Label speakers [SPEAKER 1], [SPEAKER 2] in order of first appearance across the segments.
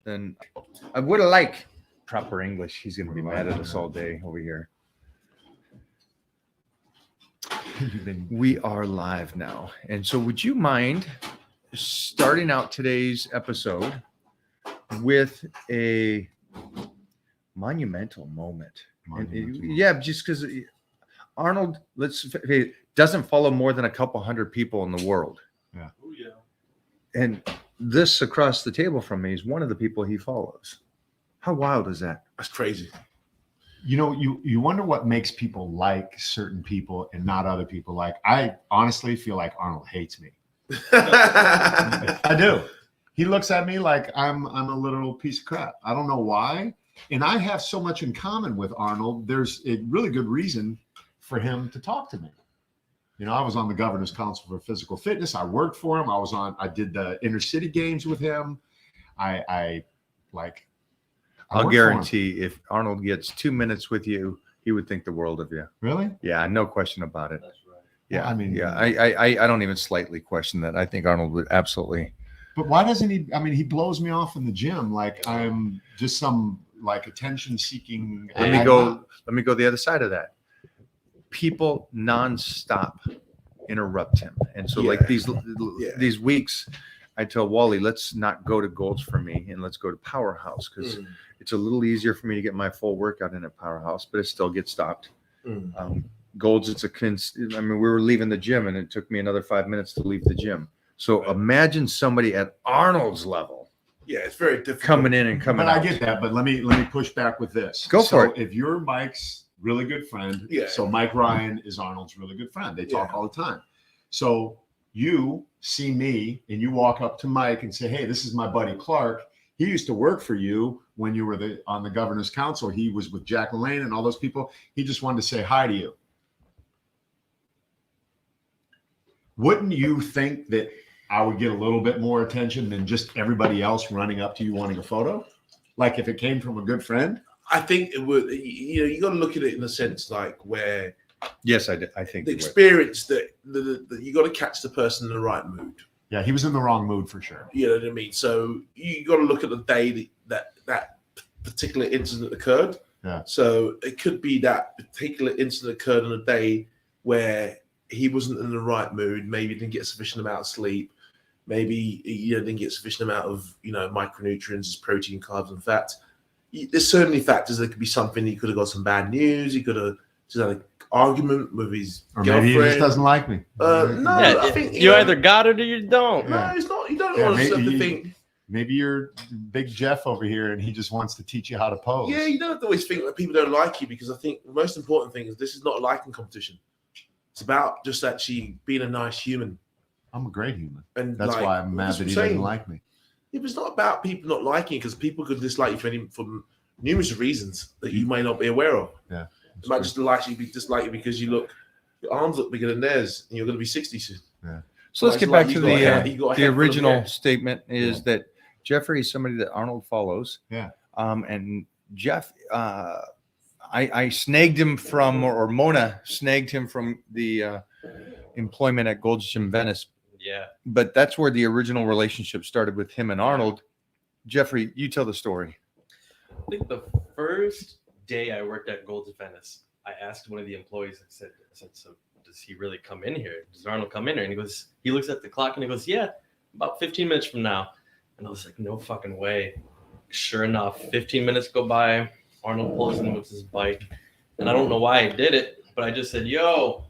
[SPEAKER 1] then I would have liked proper English. He's going to be mad at us all day over here. We are live now. And so would you mind starting out today's episode with a monumental moment? Yeah, just because Arnold doesn't follow more than a couple hundred people in the world.
[SPEAKER 2] Yeah.
[SPEAKER 3] Oh, yeah.
[SPEAKER 1] And this across the table from me is one of the people he follows. How wild is that?
[SPEAKER 3] That's crazy.
[SPEAKER 2] You know, you wonder what makes people like certain people and not other people. Like, I honestly feel like Arnold hates me. I do. He looks at me like I'm a literal piece of crap. I don't know why. And I have so much in common with Arnold. There's a really good reason for him to talk to me. You know, I was on the Governor's Council for Physical Fitness. I worked for him. I did the inner city games with him.
[SPEAKER 1] I'll guarantee if Arnold gets 2 minutes with you, he would think the world of you.
[SPEAKER 2] Really?
[SPEAKER 1] Yeah, no question about it.
[SPEAKER 3] That's right.
[SPEAKER 1] Yeah,
[SPEAKER 2] Well, I mean,
[SPEAKER 1] yeah, I don't even slightly question that. I think Arnold would absolutely.
[SPEAKER 2] But why doesn't he? I mean, he blows me off in the gym like I'm just some like attention-seeking.
[SPEAKER 1] Let me go the other side of that. People nonstop interrupt him, and so like these weeks, I tell Wally, let's not go to Gold's for me, and let's go to Powerhouse because it's a little easier for me to get my full workout in at Powerhouse, but it still gets stopped. Gold's, we were leaving the gym, and it took me another 5 minutes to leave the gym. So imagine somebody at Arnold's level.
[SPEAKER 3] Yeah, it's very difficult.
[SPEAKER 1] Coming in and coming
[SPEAKER 2] out.
[SPEAKER 1] out.
[SPEAKER 2] I get that, but let me push back with this.
[SPEAKER 1] Go for it.
[SPEAKER 2] If you're Mike's really good friend,
[SPEAKER 3] Yeah.
[SPEAKER 2] so Mike Ryan is Arnold's really good friend. They talk all the time. So you see me and you walk up to Mike and say, hey, this is my buddy Clark. He used to work for you when you were on the Governor's Council. He was with Jack LaLanne and all those people. He just wanted to say hi to you. Wouldn't you think that I would get a little bit more attention than just everybody else running up to you wanting a photo? Like if it came from a good friend?
[SPEAKER 3] I think it would. You got to look at it in a sense like where.
[SPEAKER 1] Yes, I think
[SPEAKER 3] the experience that you got to catch the person in the right mood.
[SPEAKER 2] Yeah, he was in the wrong mood for sure.
[SPEAKER 3] You know what I mean? So you got to look at the day that particular incident occurred.
[SPEAKER 2] Yeah.
[SPEAKER 3] So it could be that particular incident occurred on a day where he wasn't in the right mood. Maybe didn't get sufficient amount of sleep. Maybe didn't get sufficient amount of micronutrients, protein, carbs, and fats. There's certainly factors. There could be something. He could have got some bad news. He could have just had an argument with his girlfriend.
[SPEAKER 2] Maybe he just doesn't like me.
[SPEAKER 3] I think
[SPEAKER 4] you either got it or you don't.
[SPEAKER 3] No, it's not. You don't want to think.
[SPEAKER 2] Maybe you're Big Jeff over here, and he just wants to teach you how to pose.
[SPEAKER 3] Yeah, you don't have to always think that people don't like you, because I think the most important thing is this is not a liking competition. It's about just actually being a nice human.
[SPEAKER 2] I'm a great human,
[SPEAKER 3] and
[SPEAKER 2] that's why I'm mad that he doesn't like me.
[SPEAKER 3] It was not about people not liking you, because people could dislike you for numerous reasons that you may not be aware of.
[SPEAKER 2] Yeah,
[SPEAKER 3] it might just dislike you because your arms look bigger than theirs, and you're going to be 60 soon.
[SPEAKER 2] Yeah.
[SPEAKER 1] So let's get back to the original statement is that Jeffrey is somebody that Arnold follows.
[SPEAKER 2] Yeah.
[SPEAKER 1] And Jeff, I snagged him from, or Mona snagged him from the employment at Gold's Gym Venice.
[SPEAKER 4] Yeah.
[SPEAKER 1] But that's where the original relationship started with him and Arnold. Jeffrey, you tell the story.
[SPEAKER 4] I think the first day I worked at Gold's Venice, I asked one of the employees, I said, so does he really come in here? Does Arnold come in here? And he looks at the clock and he goes, yeah, about 15 minutes from now. And I was like, no fucking way. Sure enough, 15 minutes go by. Arnold pulls in with his bike. And I don't know why I did it, but I just said, yo,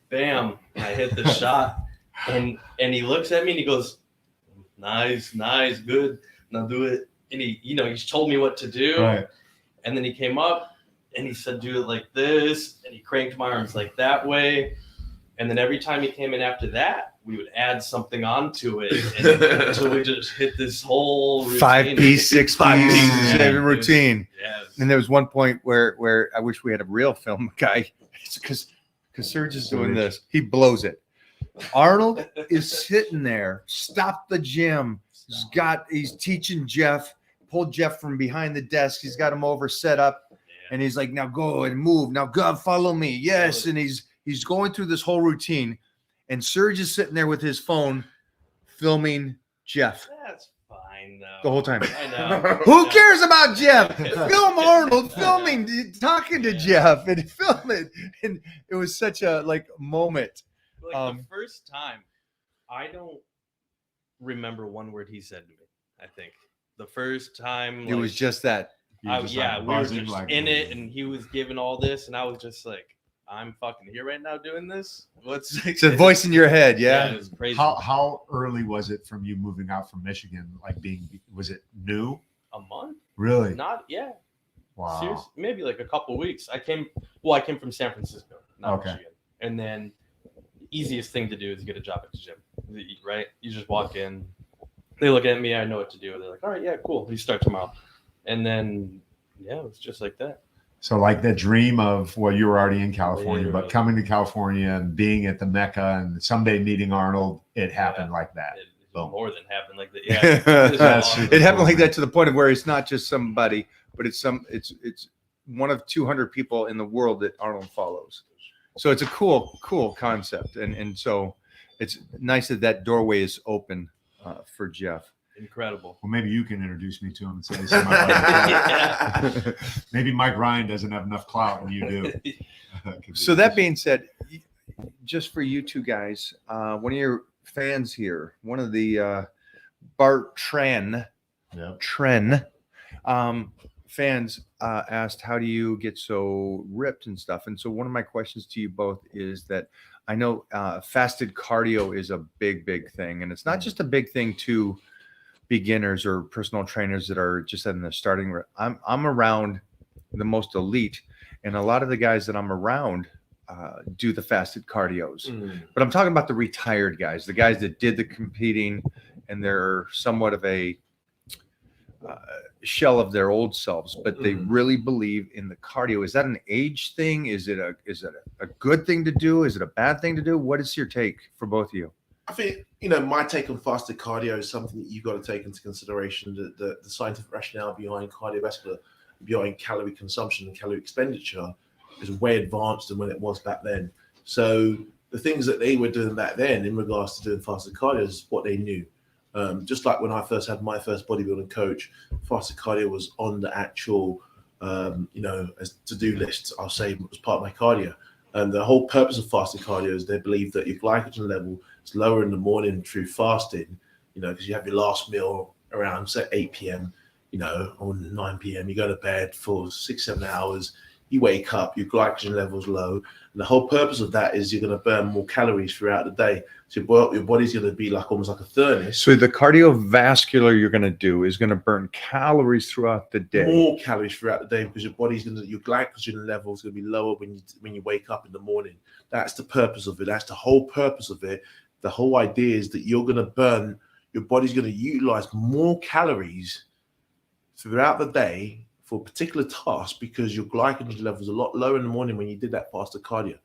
[SPEAKER 4] bam. I hit the shot. And he looks at me and he goes, nice, good. Now do it. And he's told me what to do.
[SPEAKER 2] Right.
[SPEAKER 4] And then he came up and he said, do it like this. And he cranked my arms like that way. And then every time he came in after that, we would add something onto it. And so we just hit this whole routine.
[SPEAKER 1] 5-piece, 6-piece routine.
[SPEAKER 4] Yes.
[SPEAKER 1] And there was one point where I wish we had a real film guy, because Serge is doing this. He blows it. Arnold is sitting there, stopped the gym. He's teaching Jeff, pulled Jeff from behind the desk. He's got him over set up. And he's like, now go and move. Now go, follow me. Yes. And he's going through this whole routine. And Serge is sitting there with his phone filming Jeff.
[SPEAKER 4] That's fine. know.
[SPEAKER 1] the whole time.
[SPEAKER 4] I know.
[SPEAKER 1] Who
[SPEAKER 4] Yeah.
[SPEAKER 1] cares about Jeff? Film Arnold filming, talking to Jeff, and film it. And it was such a moment.
[SPEAKER 4] Like the first time, I don't remember one word he said to me. I think the first time
[SPEAKER 1] It was just that.
[SPEAKER 2] You were just,
[SPEAKER 4] we were
[SPEAKER 2] buzzing,
[SPEAKER 4] just in it, and he was giving all this, and I was just like, I'm fucking here right now doing this. What's
[SPEAKER 1] It's a voice in your head,
[SPEAKER 4] it
[SPEAKER 1] yeah.
[SPEAKER 4] was crazy.
[SPEAKER 2] How early was it from you moving out from Michigan? Was it new?
[SPEAKER 4] A month?
[SPEAKER 2] Really?
[SPEAKER 4] Not yeah.
[SPEAKER 2] Wow.
[SPEAKER 4] Seriously, maybe like a couple weeks. I came from San Francisco, not Michigan, and then easiest thing to do is get a job at the gym, right? You just walk in, they look at me, I know what to do. They're like, all right, yeah, cool. You start tomorrow, and then it was just like that.
[SPEAKER 2] So like the dream of, well, you were already in California,
[SPEAKER 4] Literally.
[SPEAKER 2] but coming to California and being at the Mecca and someday meeting Arnold, it happened like that.
[SPEAKER 4] It
[SPEAKER 2] Boom.
[SPEAKER 4] more than happened like that. Yeah,
[SPEAKER 2] That's
[SPEAKER 1] It happened like that to the point of where it's not just somebody, but it's one of 200 people in the world that Arnold follows. So it's a cool concept, and so it's nice that doorway is open for Jeff.
[SPEAKER 4] Incredible.
[SPEAKER 2] Well, maybe you can introduce me to him and say, this is my buddy. Maybe Mike Ryan doesn't have enough clout and you do.
[SPEAKER 1] So that being said, just for you two guys, one of your fans here, one of the Bart Tren fans asked, how do you get so ripped and stuff? And so one of my questions to you both is that I know fasted cardio is a big thing, and it's not just a big thing to beginners or personal trainers that are just in the starting. I'm around the most elite, and a lot of the guys that I'm around do the fasted cardios. But I'm talking about the retired guys, the guys that did the competing, and they're somewhat of a shell of their old selves, but they really believe in the cardio. Is that an age thing? Is it a good thing to do? Is it a bad thing to do? What is your take for both of you?
[SPEAKER 3] I think, my take on fasted cardio is something that you've got to take into consideration, the scientific rationale behind cardiovascular, behind calorie consumption and calorie expenditure is way advanced than when it was back then. So the things that they were doing back then in regards to doing fasted cardio is what they knew. Just like when I first had my first bodybuilding coach, fasted cardio was on the actual, as to-do list, I'll say, as part of my cardio. And the whole purpose of fasted cardio is they believe that your glycogen level is lower in the morning through fasting, because you have your last meal around, say, 8 p.m., or 9 p.m. You go to bed for 6-7 hours. You wake up, your glycogen level's low. And the whole purpose of that is you're going to burn more calories throughout the day. So your body's going to be almost like a furnace.
[SPEAKER 1] So the cardiovascular you're going to do is going to burn calories throughout the day.
[SPEAKER 3] More calories throughout the day because your glycogen level is going to be lower when you wake up in the morning. That's the purpose of it. That's the whole purpose of it. The whole idea is that you're going to burn, your body's going to utilize more calories throughout the day for a particular task because your glycogen level is a lot lower in the morning when you did that fasted cardio.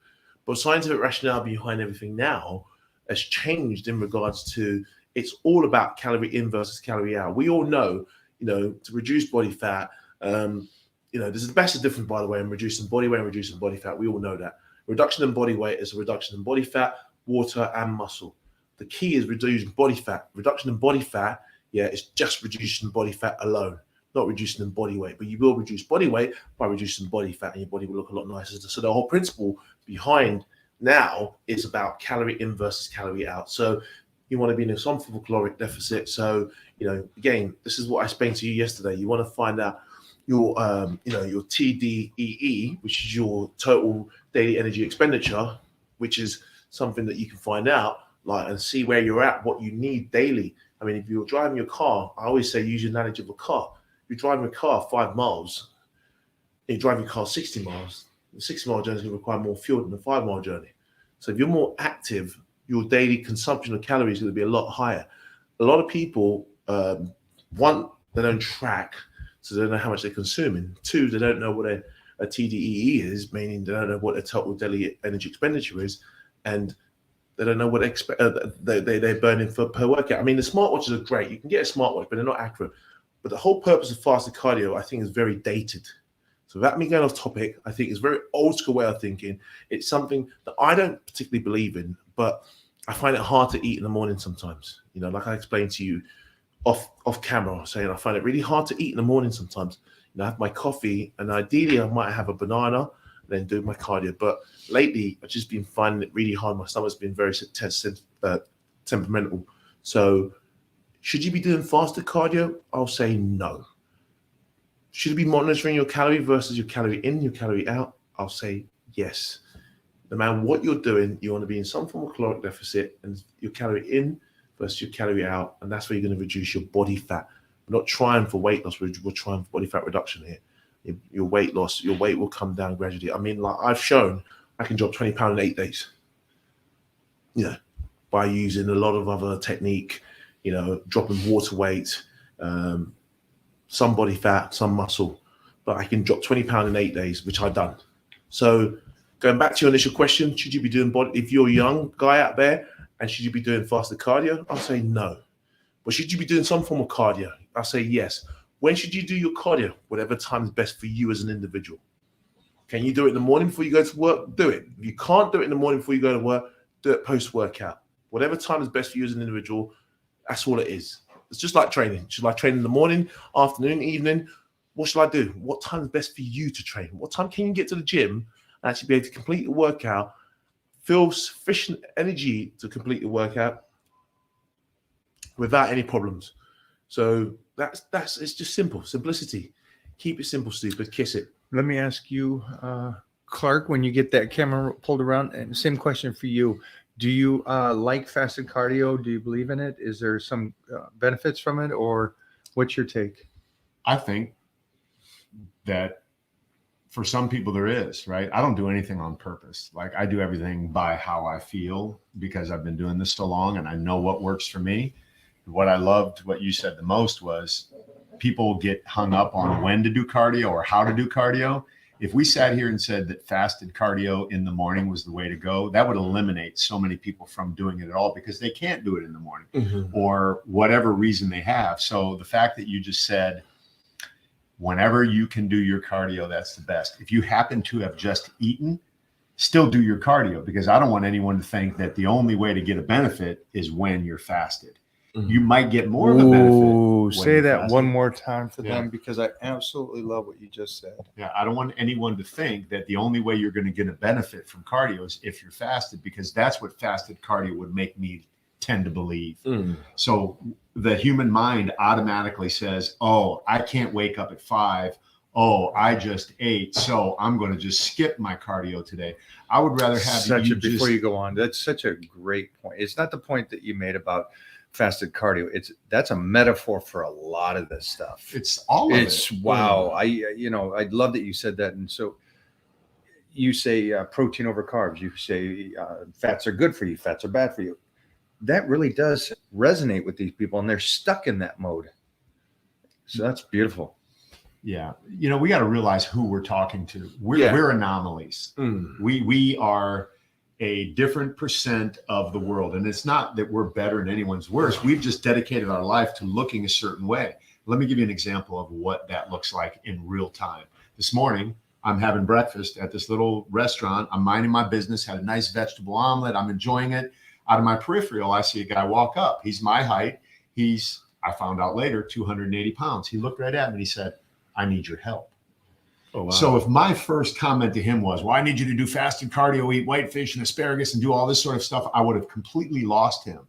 [SPEAKER 3] But scientific rationale behind everything now has changed in regards to it's all about calorie in versus calorie out. We all know, to reduce body fat, there's a massive difference, by the way, in reducing body weight and reducing body fat. We all know that. Reduction in body weight is a reduction in body fat, water, and muscle. The key is reducing body fat. Reduction in body fat, is just reducing body fat alone, not reducing in body weight. But you will reduce body weight by reducing body fat, and your body will look a lot nicer. So the whole principle behind now is about calorie in versus calorie out. So you want to be in some form of caloric deficit. So, again, this is what I explained to you yesterday. You want to find out your TDEE, which is your total daily energy expenditure, which is something that you can find out and see where you're at, what you need daily. I mean, if you're driving your car, I always say use your analogy of a car. If you're driving a car 5 miles, and you're driving your car 60 miles, the 60-mile journey is going to require more fuel than a 5-mile journey. So if you're more active, your daily consumption of calories is going to be a lot higher. A lot of people, one, they don't track, so they don't know how much they're consuming. 2, they don't know what a TDEE is, meaning they don't know what a total daily energy expenditure is, and they don't know what they're burning per workout. I mean, the smartwatches are great. You can get a smartwatch, but they're not accurate. But the whole purpose of fasted cardio, I think, is very dated. So without me going off topic, I think it's very old school way of thinking. It's something that I don't particularly believe in, but I find it hard to eat in the morning sometimes. Like I explained to you, off camera, saying I find it really hard to eat in the morning sometimes. I have my coffee, and ideally I might have a banana and then do my cardio. But lately I've just been finding it really hard. My stomach's been very temperamental. So should you be doing faster cardio? I'll say no. Should you be monitoring your calorie versus your calorie in, your calorie out? I'll say yes. No matter what you're doing, you want to be in some form of caloric deficit, and your calorie in versus your calorie out, and that's where you're going to reduce your body fat. We're not trying for weight loss, we're trying for body fat reduction here. Your weight loss, your weight will come down gradually. I mean, like I've shown, I can drop 20 pounds in 8 days. By using a lot of other technique, dropping water weight, some body fat, some muscle, but I can drop 20 pounds in 8 days, which I've done. So going back to your initial question, should you be doing if you're a young guy out there, and should you be doing faster cardio? I'll say no. But should you be doing some form of cardio? I'll say yes. When should you do your cardio? Whatever time is best for you as an individual. Can you do it in the morning before you go to work? Do it. If you can't do it in the morning before you go to work, do it post-workout. Whatever time is best for you as an individual, that's all it is. It's just like training. Should I train in the morning, afternoon, evening? What should I do? What time is best for you to train? What time can you get to the gym and actually be able to complete your workout, feel sufficient energy to complete your workout without any problems? So that's it's just simple. Simplicity. Keep it simple, stupid. Kiss it.
[SPEAKER 1] Let me ask you, Clark, when you get that camera pulled around, and same question for you. Do you like fasted cardio? Do you believe in it? Is there some benefits from it, or what's your take?
[SPEAKER 2] I think that for some people there is, right? I don't do anything on purpose. Like I do everything by how I feel, because I've been doing this so long and I know what works for me. What I loved, what you said the most, was people get hung up on when to do cardio or how to do cardio. If we sat here and said that fasted cardio in the morning was the way to go, that would eliminate so many people from doing it at all, because they can't do it in the morning or whatever reason they have. So the fact that you just said, whenever you can do your cardio, that's the best. If you happen to have just eaten, still do your cardio, because I don't want anyone to think that the only way to get a benefit is when you're fasted. You might get more of a benefit.
[SPEAKER 1] Say that one more time for them, because I absolutely love what you just said.
[SPEAKER 2] Yeah, I don't want anyone to think that the only way you're going to get a benefit from cardio is if you're fasted, because that's what fasted cardio would make me tend to believe. So the human mind automatically says, oh, I can't wake up at 5. Oh, I just ate, so I'm going to just skip my cardio today. I would rather have
[SPEAKER 1] before you go on, that's such a great point. It's not the point that you made about fasted cardio. That's a metaphor for a lot of this stuff.
[SPEAKER 2] It's all of it.
[SPEAKER 1] Wow. I'd love that you said that. And so you say protein over carbs. You say fats are good for you. Fats are bad for you. That really does resonate with these people, and they're stuck in that mode. So that's beautiful.
[SPEAKER 2] Yeah. We got to realize who we're talking to. We're anomalies. We are a different percent of the world. And it's not that we're better and anyone's worse. We've just dedicated our life to looking a certain way. Let me give you an example of what that looks like in real time. This morning, I'm having breakfast at this little restaurant. I'm minding my business, had a nice vegetable omelet. I'm enjoying it. Out of my peripheral, I see a guy walk up. He's my height. I found out later, 280 pounds. He looked right at me and he said, I need your help. Oh, wow. So if my first comment to him was, well, I need you to do fasted cardio, eat whitefish and asparagus and do all this sort of stuff, I would have completely lost him.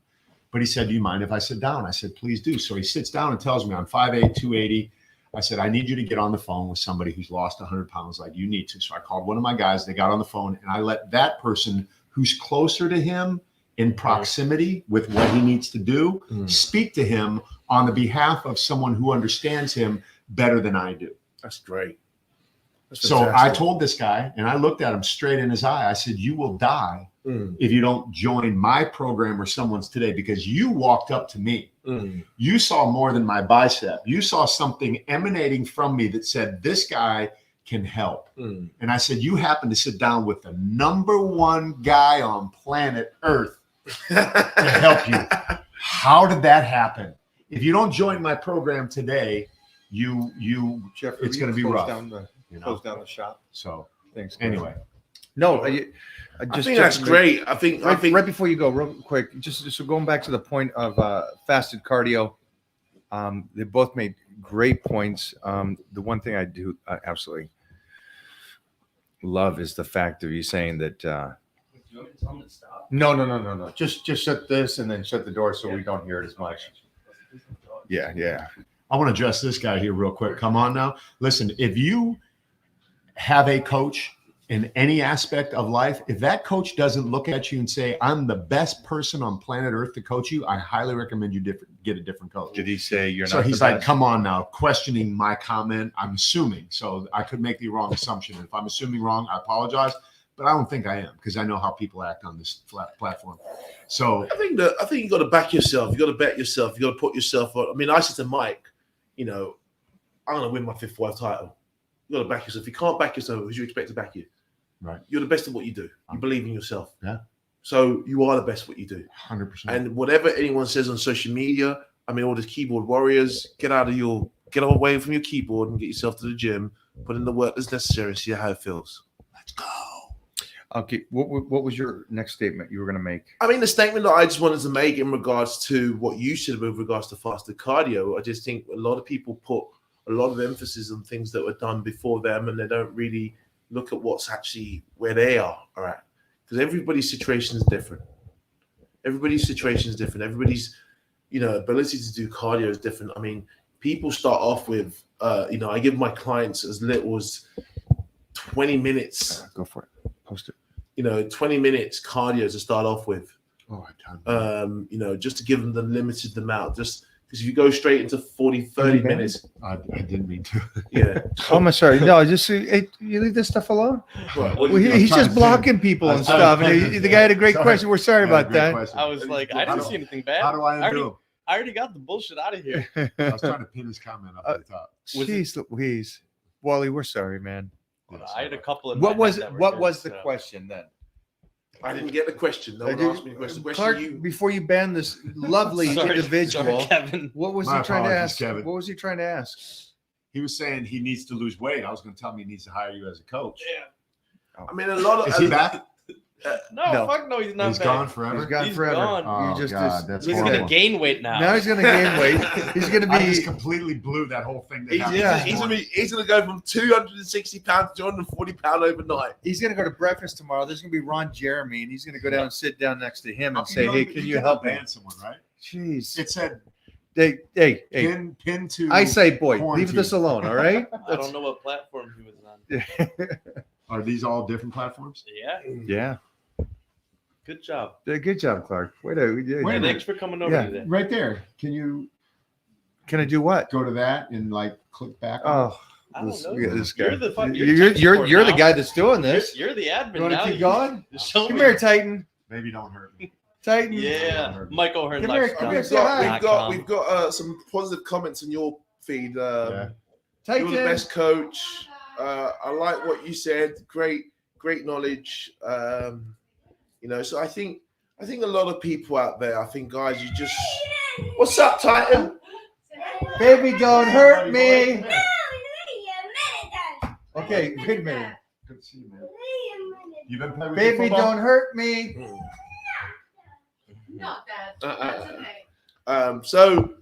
[SPEAKER 2] But he said, do you mind if I sit down? I said, please do. So he sits down and tells me, I'm 5'8", 280. I said, I need you to get on the phone with somebody who's lost 100 pounds like you need to. So I called one of my guys. They got on the phone, and I let that person who's closer to him in proximity with what he needs to do speak to him on the behalf of someone who understands him better than I do.
[SPEAKER 3] That's great.
[SPEAKER 2] So I told this guy, and I looked at him straight in his eye. I said, you will die if you don't join my program or someone's today, because you walked up to me. You saw more than my bicep. You saw something emanating from me that said, this guy can help. And I said, you happen to sit down with the #1 guy on planet Earth to help you. How did that happen? If you don't join my program today,
[SPEAKER 1] Jeffrey,
[SPEAKER 2] it's going to be rough.
[SPEAKER 1] Close down the shop.
[SPEAKER 2] So
[SPEAKER 1] thanks.
[SPEAKER 2] Anyway,
[SPEAKER 3] I think that's great. I think
[SPEAKER 1] right before you go, real quick, just so going back to the point of fasted cardio, They both made great points. The one thing I do absolutely love is the fact of you saying that.
[SPEAKER 4] Do you want me to tell him to stop?
[SPEAKER 1] No. Just shut this and then shut the door so we don't hear it as much. Yeah.
[SPEAKER 2] I want to address this guy here real quick. Come on now. Listen, if you have a coach in any aspect of life, if that coach doesn't look at you and say, I'm the best person on planet Earth to coach you, I highly recommend you get a different coach.
[SPEAKER 1] Did he say you're
[SPEAKER 2] So
[SPEAKER 1] not?
[SPEAKER 2] he's
[SPEAKER 1] the
[SPEAKER 2] like,
[SPEAKER 1] best?
[SPEAKER 2] come on now, questioning my comment. I'm assuming. So I could make the wrong assumption. If I'm assuming wrong, I apologize. But I don't think I am, because I know how people act on this platform. So
[SPEAKER 3] I think you got to back yourself. You got to bet yourself. You got to put yourself on. I mean, I said to Mike, I'm going to win my 5th world title. You got to back yourself. If you can't back yourself, who do you expect to back you?
[SPEAKER 2] Right.
[SPEAKER 3] You're the best at what you do. You believe in yourself.
[SPEAKER 2] Yeah.
[SPEAKER 3] So you are the best at what you do.
[SPEAKER 2] 100%.
[SPEAKER 3] And whatever anyone says on social media, I mean, all the keyboard warriors, get away from your keyboard and get yourself to the gym, put in the work that's necessary, and see how it feels. Let's go.
[SPEAKER 1] Okay. What was your next statement you were going to make?
[SPEAKER 3] I mean, the statement that I just wanted to make in regards to what you said with regards to fasted cardio, I just think a lot of people put a lot of emphasis on things that were done before them, and they don't really look at what's actually where they are at. Because everybody's situation is different. Everybody's Everybody's, ability to do cardio is different. I mean, people start off with, I give my clients as little as 20 minutes.
[SPEAKER 1] Go for it. Post it.
[SPEAKER 3] 20 minutes cardio to start off with.
[SPEAKER 2] Oh, I
[SPEAKER 3] just to give them the limited amount. Just because if you go straight into 30 minutes.
[SPEAKER 2] I didn't mean to.
[SPEAKER 3] Yeah.
[SPEAKER 1] Oh, I'm sorry. No, just you leave this stuff alone.
[SPEAKER 3] Right.
[SPEAKER 1] Well, he's
[SPEAKER 2] trying
[SPEAKER 1] just
[SPEAKER 2] to
[SPEAKER 1] blocking people and stuff. And the guy had a great question. We're sorry about that.
[SPEAKER 4] I was like, I didn't see anything bad.
[SPEAKER 2] How do I undo him?
[SPEAKER 4] I already got the bullshit out of here.
[SPEAKER 2] I was trying to pin his comment up at the top.
[SPEAKER 1] Jeez Louise. Wally, we're sorry, man.
[SPEAKER 4] I had a couple of.
[SPEAKER 1] What was the question then?
[SPEAKER 3] I didn't get the question. No one asked me the question. The
[SPEAKER 1] Clark,
[SPEAKER 3] question
[SPEAKER 1] before you ban this lovely individual,
[SPEAKER 4] sorry, Kevin.
[SPEAKER 1] what was
[SPEAKER 2] My
[SPEAKER 1] he trying to
[SPEAKER 2] apologies,
[SPEAKER 1] ask?
[SPEAKER 2] Kevin.
[SPEAKER 1] What was he trying to ask?
[SPEAKER 2] He was saying he needs to lose weight. I was going to tell him he needs to hire you as a coach.
[SPEAKER 3] I mean, a lot of.
[SPEAKER 2] Is he back?
[SPEAKER 4] No, fuck no, he's not.
[SPEAKER 2] He's
[SPEAKER 4] back.
[SPEAKER 2] gone forever.
[SPEAKER 1] He's gone
[SPEAKER 4] He's
[SPEAKER 1] forever.
[SPEAKER 4] gone.
[SPEAKER 2] Oh, God, that's
[SPEAKER 4] He's
[SPEAKER 2] horrible.
[SPEAKER 4] gonna gain weight now.
[SPEAKER 1] Now he's gonna gain weight. He's gonna
[SPEAKER 2] I just
[SPEAKER 1] be.
[SPEAKER 2] completely blew that whole thing.
[SPEAKER 3] He's gonna go from 260 pounds to 240 pounds overnight.
[SPEAKER 1] He's gonna go to breakfast tomorrow. There's gonna be Ron Jeremy, and he's gonna go down and sit down next to him and say, "Hey, can you help me?"
[SPEAKER 2] ban someone, right?
[SPEAKER 1] Jeez.
[SPEAKER 2] It said
[SPEAKER 1] Hey.
[SPEAKER 2] pin to.
[SPEAKER 1] I say, boy,
[SPEAKER 2] quarantine.
[SPEAKER 1] leave this alone. All right.
[SPEAKER 4] I don't know what platform he was on.
[SPEAKER 2] Are these all different platforms?
[SPEAKER 4] Yeah,
[SPEAKER 1] Yeah.
[SPEAKER 4] good job.
[SPEAKER 1] Good job, Clark.
[SPEAKER 2] Wait a
[SPEAKER 4] Yeah,
[SPEAKER 2] minute.
[SPEAKER 4] thanks for coming over
[SPEAKER 1] Yeah.
[SPEAKER 4] today.
[SPEAKER 2] Right there. Can you
[SPEAKER 1] Can I do what?
[SPEAKER 2] go to that and click back?
[SPEAKER 1] Oh,
[SPEAKER 4] I don't
[SPEAKER 1] this,
[SPEAKER 4] know.
[SPEAKER 1] look at this guy.
[SPEAKER 4] You're the fuck- you're
[SPEAKER 1] You're
[SPEAKER 4] tech support
[SPEAKER 1] the
[SPEAKER 4] now.
[SPEAKER 1] guy that's doing this.
[SPEAKER 4] You're the admin
[SPEAKER 1] You want
[SPEAKER 4] now.
[SPEAKER 1] to keep going?
[SPEAKER 4] Just show
[SPEAKER 1] Come
[SPEAKER 4] me.
[SPEAKER 1] here, Titan.
[SPEAKER 2] Maybe don't hurt me.
[SPEAKER 1] Titan.
[SPEAKER 4] Yeah, Michael Hearn.
[SPEAKER 1] Come here,
[SPEAKER 4] Lifestyle.
[SPEAKER 1] come here,
[SPEAKER 3] We've
[SPEAKER 1] say hi.
[SPEAKER 3] we've got some positive comments on your feed.
[SPEAKER 2] Yeah.
[SPEAKER 1] Titan.
[SPEAKER 3] You're the best coach. I like what you said. Great knowledge. So I think a lot of people out there. I think guys, you just. What's up, Titan?
[SPEAKER 1] Baby, don't hurt me. Okay, wait a minute.
[SPEAKER 2] Good to see you, man. You been playing with
[SPEAKER 1] Baby,
[SPEAKER 2] your football?
[SPEAKER 1] don't hurt me.
[SPEAKER 5] Not that. That's okay.
[SPEAKER 3] So,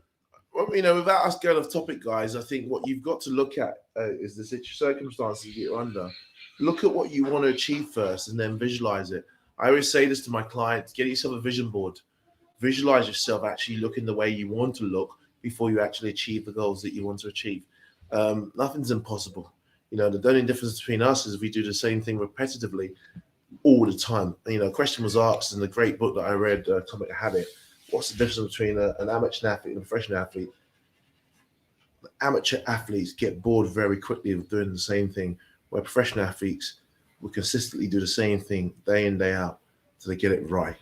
[SPEAKER 3] without us going off topic, guys, I think what you've got to look at is the circumstances you're under. Look at what you want to achieve first, and then visualize it. I always say this to my clients: get yourself a vision board. Visualize yourself actually looking the way you want to look before you actually achieve the goals that you want to achieve. Nothing's impossible. The only difference between us is we do the same thing repetitively all the time. A question was asked in the great book that I read, Atomic Habit. What's the difference between an amateur athlete and a professional athlete? Amateur athletes get bored very quickly of doing the same thing, where professional athletes will consistently do the same thing day in, day out so they get it right.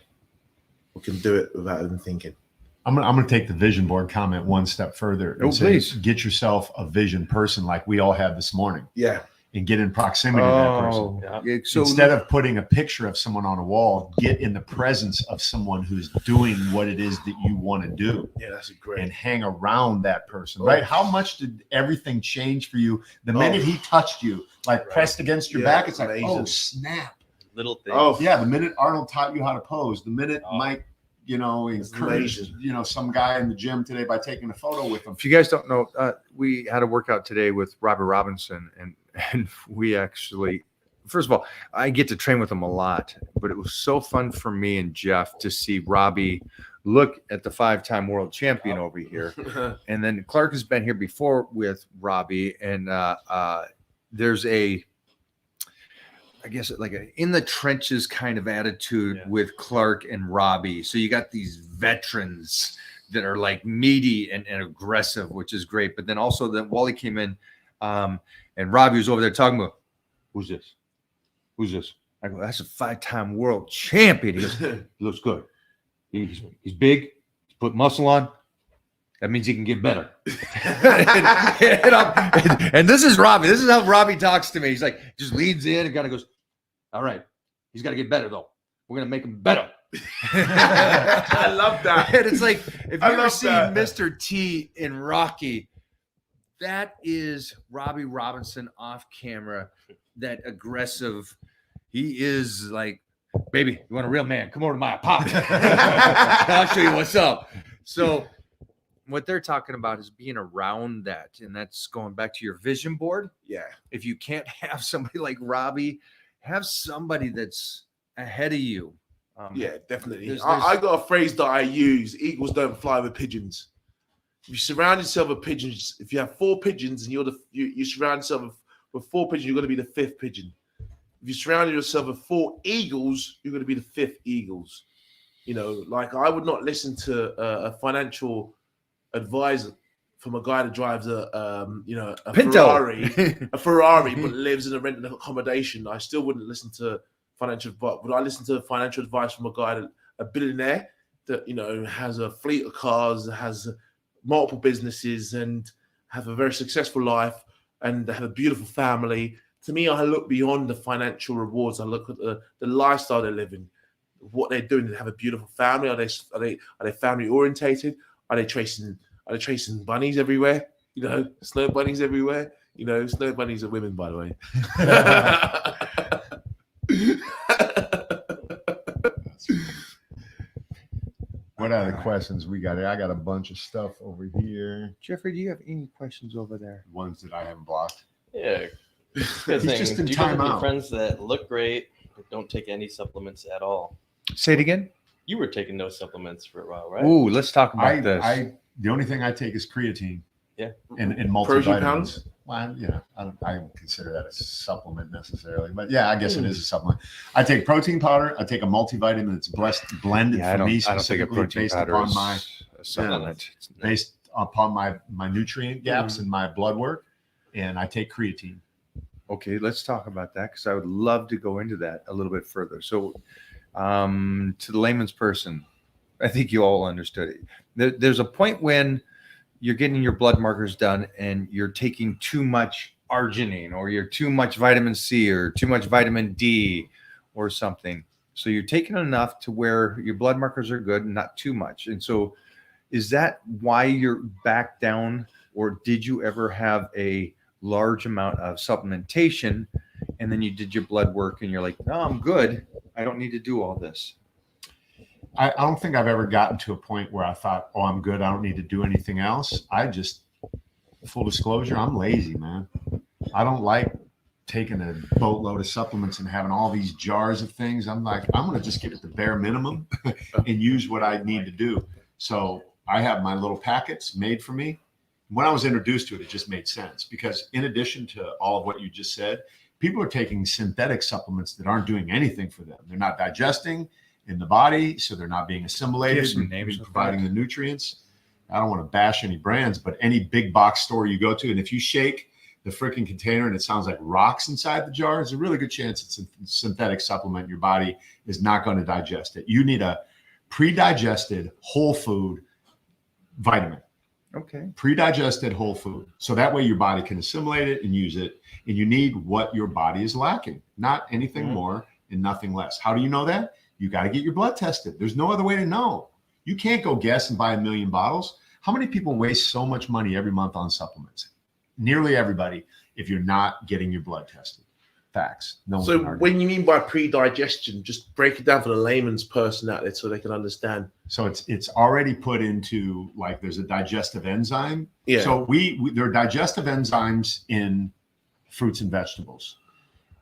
[SPEAKER 3] We can do it without even thinking.
[SPEAKER 2] I'm gonna take the vision board comment one step further. And say,
[SPEAKER 1] please.
[SPEAKER 2] Get yourself a vision person like we all have this morning,
[SPEAKER 3] Yeah.
[SPEAKER 2] and get in proximity to that person.
[SPEAKER 1] Yeah, so
[SPEAKER 2] Instead of putting a picture of someone on a wall, get in the presence of someone who's doing what it is that you want to do,
[SPEAKER 3] Yeah, that's a great.
[SPEAKER 2] and hang around that person. Right? How much did everything change for you the minute he touched you, pressed against your back? It's like,
[SPEAKER 3] amazing.
[SPEAKER 2] oh snap!
[SPEAKER 4] Little thing.
[SPEAKER 3] Oh,
[SPEAKER 2] Yeah, the minute Arnold taught you how to pose, the minute Mike you know,
[SPEAKER 3] That's
[SPEAKER 2] encouraged,
[SPEAKER 3] amazing.
[SPEAKER 2] you know, some guy in the gym today by taking a photo with him.
[SPEAKER 1] If you guys don't know, we had a workout today with Robert Robinson, and we actually, first of all, I get to train with him a lot, but it was so fun for me and Jeff to see Robbie look at the 5-time world champion over here. And then Clark has been here before with Robbie, and there's a, I guess, like a in the trenches kind of attitude with Clark and Robbie. So you got these veterans that are like meaty and aggressive, which is great. But then also then Wally came in, and Robbie was over there talking about, who's this? Who's this? I go, that's a 5-time world champion. He goes, he looks good. He's big. He's put muscle on. That means he can get better. and this is Robbie. This is how Robbie talks to me. He's like, just leans in and kind of goes, all right, he's got to get better, though. We're going to make him better.
[SPEAKER 3] I love that.
[SPEAKER 1] And it's like, if you
[SPEAKER 3] I
[SPEAKER 1] ever
[SPEAKER 3] love
[SPEAKER 1] see
[SPEAKER 3] that.
[SPEAKER 1] Mr. T in Rocky, that is Robbie Robinson off camera, that aggressive. He is like, baby, you want a real man? Come over to my apartment. I'll show you what's up. So what they're talking about is being around that. And that's going back to your vision board.
[SPEAKER 3] Yeah.
[SPEAKER 1] If you can't have somebody like Robbie, have somebody that's ahead of you.
[SPEAKER 3] Yeah, definitely.
[SPEAKER 1] there's-
[SPEAKER 3] I got a phrase that I use: eagles don't fly with pigeons. If you surround yourself with pigeons, if you have 4 pigeons and you surround yourself with 4 pigeons, you're going to be the 5th pigeon. If you surround yourself with 4 eagles, you're going to be the 5th eagles. You know, like I would not listen to a financial advisor from a guy that drives a
[SPEAKER 1] Pinto.
[SPEAKER 3] Ferrari, but lives in a rented accommodation. I still wouldn't listen to financial advice. Would I listen to financial advice from a guy that a billionaire that, you know, has a fleet of cars, has multiple businesses, and have a very successful life, and have a beautiful family? To me, I look beyond the financial rewards. I look at the lifestyle they're living, what they're doing. They have a beautiful family. Are they family orientated? Are they chasing bunnies everywhere? You know, snow bunnies everywhere. You know, snow bunnies are women, by the way.
[SPEAKER 2] What other questions we got? I got a bunch of stuff over here.
[SPEAKER 1] Jeffrey, do you have any questions over there?
[SPEAKER 2] Ones that I haven't blocked.
[SPEAKER 4] Yeah.
[SPEAKER 2] He's
[SPEAKER 4] Good thing.
[SPEAKER 2] just in
[SPEAKER 4] Do you guys have any
[SPEAKER 2] timeout.
[SPEAKER 4] friends that look great but don't take any supplements at all?
[SPEAKER 1] Say it again.
[SPEAKER 4] You were taking no supplements for a while, right?
[SPEAKER 1] Ooh, let's talk about this.
[SPEAKER 2] The only thing I take is creatine.
[SPEAKER 4] Yeah.
[SPEAKER 2] And
[SPEAKER 3] Protein
[SPEAKER 2] multivitamins.
[SPEAKER 3] powders?
[SPEAKER 2] Well, you know, I don't consider that a supplement necessarily, but yeah, I guess it is a supplement. I take protein powder. I take a multivitamin that's blended
[SPEAKER 1] Yeah,
[SPEAKER 2] for me
[SPEAKER 1] I don't think a
[SPEAKER 2] specifically
[SPEAKER 1] protein
[SPEAKER 2] based
[SPEAKER 1] powder
[SPEAKER 2] upon
[SPEAKER 1] is
[SPEAKER 2] my
[SPEAKER 1] a supplement.
[SPEAKER 2] based upon my nutrient gaps and my blood work, and I take creatine.
[SPEAKER 1] Okay, let's talk about that because I would love to go into that a little bit further. So, to the layman's person, I think you all understood it. There's a point when you're getting your blood markers done and you're taking too much arginine, or you're too much vitamin C, or too much vitamin D or something. So you're taking enough to where your blood markers are good and not too much. And so is that why you're back down, or did you ever have a large amount of supplementation and then you did your blood work and you're like, no, I'm good, I don't need to do all this?
[SPEAKER 2] I don't think I've ever gotten to a point where I thought, oh, I'm good, I don't need to do anything else. I just, full disclosure, I'm lazy, man. I don't like taking a boatload of supplements and having all these jars of things. I'm like, I'm going to just get at the bare minimum and use what I need to do. So I have my little packets made for me. When I was introduced to it, it just made sense, because in addition to all of what you just said, people are taking synthetic supplements that aren't doing anything for them. They're not digesting in the body, so they're not being assimilated
[SPEAKER 1] Give some
[SPEAKER 2] and
[SPEAKER 1] names of
[SPEAKER 2] providing the nutrients. I don't want to bash any brands, but any big box store you go to, and if you shake the freaking container and it sounds like rocks inside the jar, there's a really good chance it's a synthetic supplement. Your body is not going to digest it. You need a pre-digested whole food vitamin.
[SPEAKER 1] Okay.
[SPEAKER 2] Pre-digested whole food. So that way your body can assimilate it and use it. And you need what your body is lacking, not anything more and nothing less. How do you know that? You got to get your blood tested. There's no other way to know. You can't go guess and buy 1 million bottles. How many people waste so much money every month on supplements? Nearly everybody, if you're not getting your blood tested. Facts. No one
[SPEAKER 3] So
[SPEAKER 2] can argue.
[SPEAKER 3] when you mean by pre-digestion, just break it down for the layman's person out there so they can understand.
[SPEAKER 2] So it's already put into, like, there's a digestive enzyme.
[SPEAKER 3] Yeah.
[SPEAKER 2] So there are digestive enzymes in fruits and vegetables.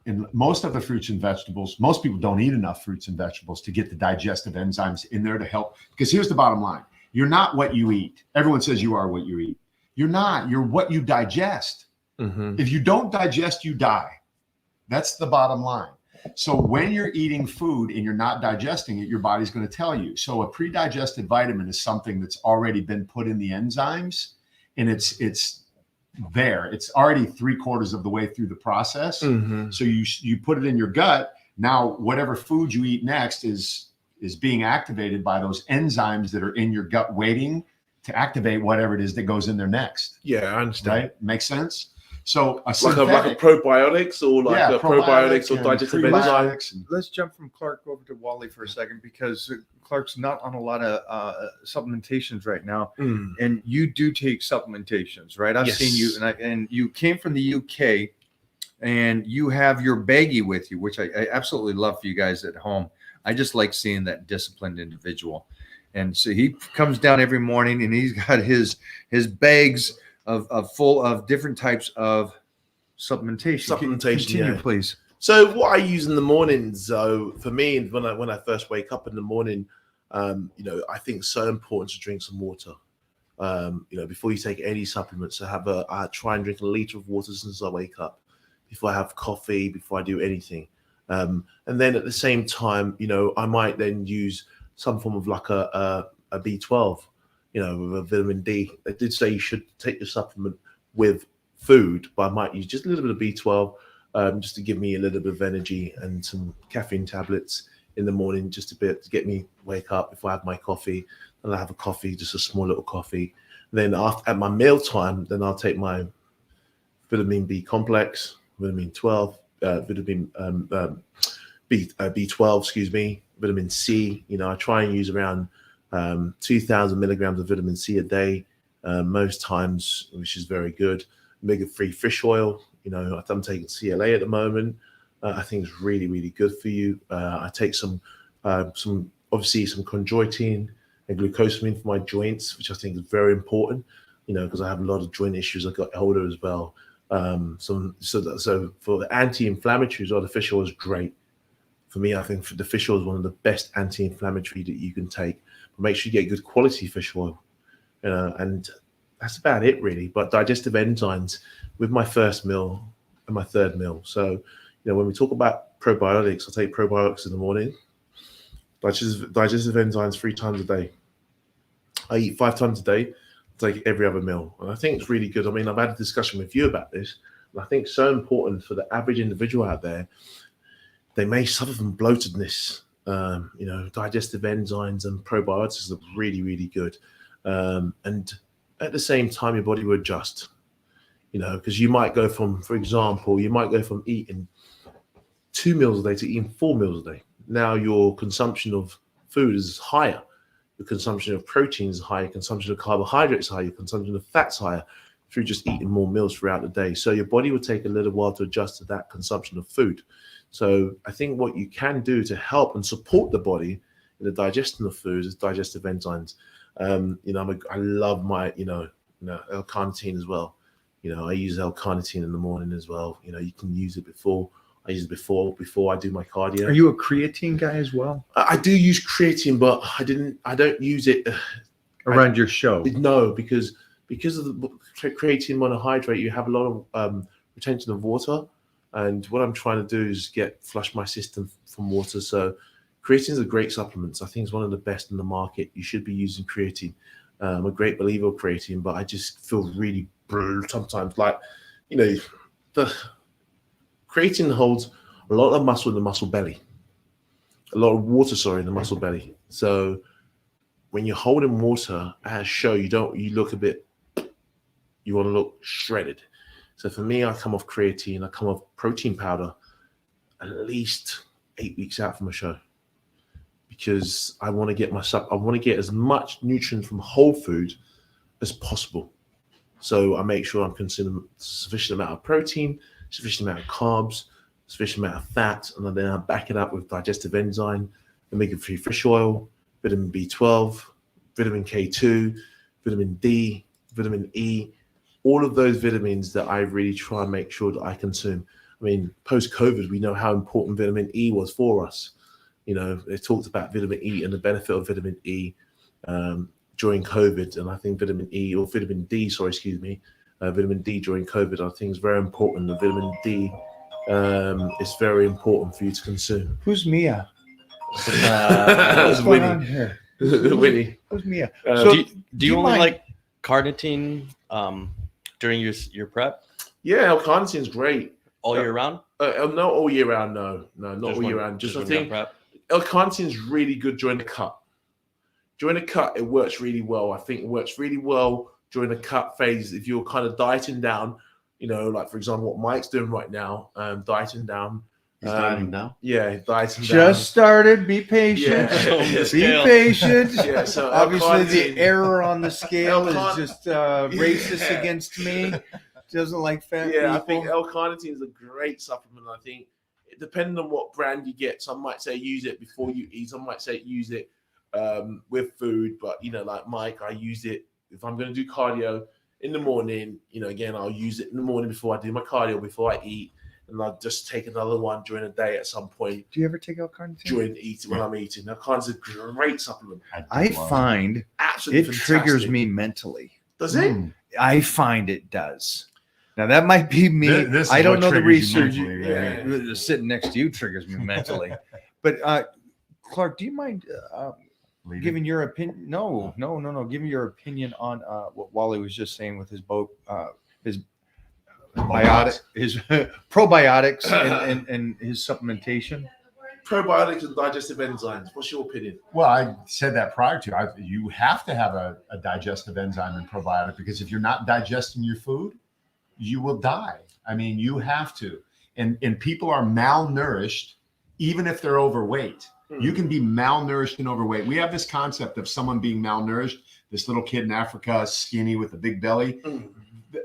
[SPEAKER 2] In most of the fruits and vegetables, most people don't eat enough fruits and vegetables to get the digestive enzymes in there to help. Because here's the bottom line. You're not what you eat. Everyone says you are what you eat. You're not. You're what you digest. If you don't digest, you die. That's the bottom line. So when you're eating food and you're not digesting it, your body's going to tell you. So a pre-digested vitamin is something that's already been put in the enzymes, and it's there. It's already 3/4 of the way through the process. So you put it in your gut. Now, whatever food you eat next is being activated by those enzymes that are in your gut, waiting to activate whatever it is that goes in there next.
[SPEAKER 3] Yeah, I understand.
[SPEAKER 2] Right? Makes sense? So
[SPEAKER 3] Like a probiotics or like a probiotics or digestive enzymes.
[SPEAKER 1] Let's jump from Clark over to Wally for a second, because Clark's not on a lot of supplementations right now, and you do take supplementations, right? I've seen you, and you came from the UK, and you have your baggie with you, which I absolutely love for you guys at home. I just like seeing that disciplined individual, and so he comes down every morning, and he's got his bags of full of different types of supplementation. Continue, please.
[SPEAKER 3] So what I use in the mornings, so for me, when I first wake up in the morning, I think it's so important to drink some water. Before you take any supplements, I try and drink a liter of water since I wake up, before I have coffee, before I do anything. And then at the same time, I might then use some form of like a B12. With a vitamin D. They did say you should take your supplement with food, but I might use just a little bit of B12 just to give me a little bit of energy, and some caffeine tablets in the morning just to get me wake up before I have my coffee. And I have a coffee, just a small little coffee. Then at my meal time, then I'll take my vitamin B complex, vitamin 12, vitamin B12, excuse me, vitamin C. I try and use around 2,000 milligrams of vitamin C a day, most times, which is very good. Omega-3 fish oil, I'm taking CLA at the moment. I think it's really, really good for you. I take some chondroitin and glucosamine for my joints, which I think is very important, because I have a lot of joint issues. I got older as well. So for the anti-inflammatories, the fish oil is great. For me, I think the fish oil is one of the best anti-inflammatory that you can take. But make sure you get good quality fish oil, and that's about it really. But digestive enzymes with my first meal and my third meal. So, when we talk about probiotics, I take probiotics in the morning. Digestive enzymes 3 times a day. I eat 5 times a day. I take every other meal, and I think it's really good. I mean, I've had a discussion with you about this, and I think it's so important for the average individual out there. They may suffer from bloatedness. Digestive enzymes and probiotics are really, really good. And at the same time, your body will adjust, because you might go from, for example, eating 2 meals a day to eating 4 meals a day. Now your consumption of food is higher. Your consumption of protein is higher. Your consumption of carbohydrates is higher. Your consumption of fats is higher through just eating more meals throughout the day. So your body will take a little while to adjust to that consumption of food. So I think what you can do to help and support the body in the digestion of foods is digestive enzymes. I love my, L-carnitine as well. I use L-carnitine in the morning as well. You can use it before. I use it before I do my cardio.
[SPEAKER 1] Are you a creatine guy as well?
[SPEAKER 3] I do use creatine, but I don't use it
[SPEAKER 1] around your show.
[SPEAKER 3] No, because of the creatine monohydrate, you have a lot of retention of water. And what I'm trying to do is flush my system from water. So creatine is a great supplement. I think it's one of the best in the market. You should be using creatine. I'm a great believer of creatine, but I just feel really brutal sometimes. The creatine holds a lot of muscle in the muscle belly, a lot of water, in the muscle belly. So when you're holding water at a show, you look you want to look shredded. So for me, I come off creatine, I come off protein powder at least 8 weeks out from a show, because I want to get as much nutrient from whole food as possible. So I make sure I'm consuming sufficient amount of protein, sufficient amount of carbs, sufficient amount of fat, and then I back it up with digestive enzyme, omega-3 fish oil, vitamin B12, vitamin K2, vitamin D, vitamin E, all of those vitamins that I really try and make sure that I consume. I mean, post-COVID, we know how important vitamin E was for us. You know, they talked about vitamin E and the benefit of vitamin E during COVID, and I think vitamin E or vitamin D, vitamin D during COVID, I think is very important. The vitamin D is very important for you to consume.
[SPEAKER 1] Who's Mia?
[SPEAKER 3] That's
[SPEAKER 1] What's going
[SPEAKER 3] Winnie.
[SPEAKER 1] on here?
[SPEAKER 3] Winnie.
[SPEAKER 1] Who's Mia?
[SPEAKER 3] So,
[SPEAKER 4] Do you only
[SPEAKER 1] mind-
[SPEAKER 4] like carnitine during your prep
[SPEAKER 3] yeah, L-carnitine is great.
[SPEAKER 4] all year round?
[SPEAKER 3] Not all year round. No, not all year round. Just I
[SPEAKER 4] when you're on
[SPEAKER 3] think
[SPEAKER 4] prep?
[SPEAKER 3] L-carnitine is really good during the cut. During the cut, it works really well. I think it works really well during the cut phase. If you're kind of dieting down, you know, like for example, what Mike's doing right now, dieting down.
[SPEAKER 2] He's dieting now.
[SPEAKER 3] Yeah, dieting
[SPEAKER 1] Just started. Be patient.
[SPEAKER 3] Yeah.
[SPEAKER 1] Be
[SPEAKER 4] Scale.
[SPEAKER 1] patient.
[SPEAKER 3] down. Yeah, so
[SPEAKER 1] Obviously,
[SPEAKER 3] L-carnitine-
[SPEAKER 1] the error on the scale is
[SPEAKER 3] L-carnitine-
[SPEAKER 1] just racist
[SPEAKER 3] Yeah.
[SPEAKER 1] against me. Doesn't like fat
[SPEAKER 3] Yeah, I
[SPEAKER 1] people.
[SPEAKER 3] think L-carnitine is a great supplement. I think depending on what brand you get, some might say use it before you eat. Some might say use it with food. But you know, like Mike, I use it if I'm going to do cardio in the morning. You know, again, I'll use it in the morning before I do my cardio, before I eat, and I'll just take another one during the day at some point
[SPEAKER 1] Do you ever take L-carnitine?
[SPEAKER 3] during eating when I'm eating. L-carnitine is a great supplement.
[SPEAKER 1] I find
[SPEAKER 3] Absolutely,
[SPEAKER 1] it triggers
[SPEAKER 3] fantastic.
[SPEAKER 1] me mentally.
[SPEAKER 3] Does it?
[SPEAKER 1] I find it does. Now that might be me.
[SPEAKER 2] This is
[SPEAKER 1] I don't
[SPEAKER 2] what
[SPEAKER 1] know the
[SPEAKER 2] triggers you
[SPEAKER 1] research.
[SPEAKER 2] mentally,
[SPEAKER 3] yeah.
[SPEAKER 1] Sitting next to you triggers me mentally. But Clark, do you mind giving your opinion? No. Give me your opinion on what Wally was just saying with his probiotics and his supplementation.
[SPEAKER 3] Probiotics and digestive enzymes. What's your opinion?
[SPEAKER 2] Well, I said that prior to. You have to have a digestive enzyme and probiotic, because if you're not digesting your food, you will die. I mean, you have to. And people are malnourished, even if they're overweight. You can be malnourished and overweight. We have this concept of someone being malnourished. This little kid in Africa, skinny with a big belly.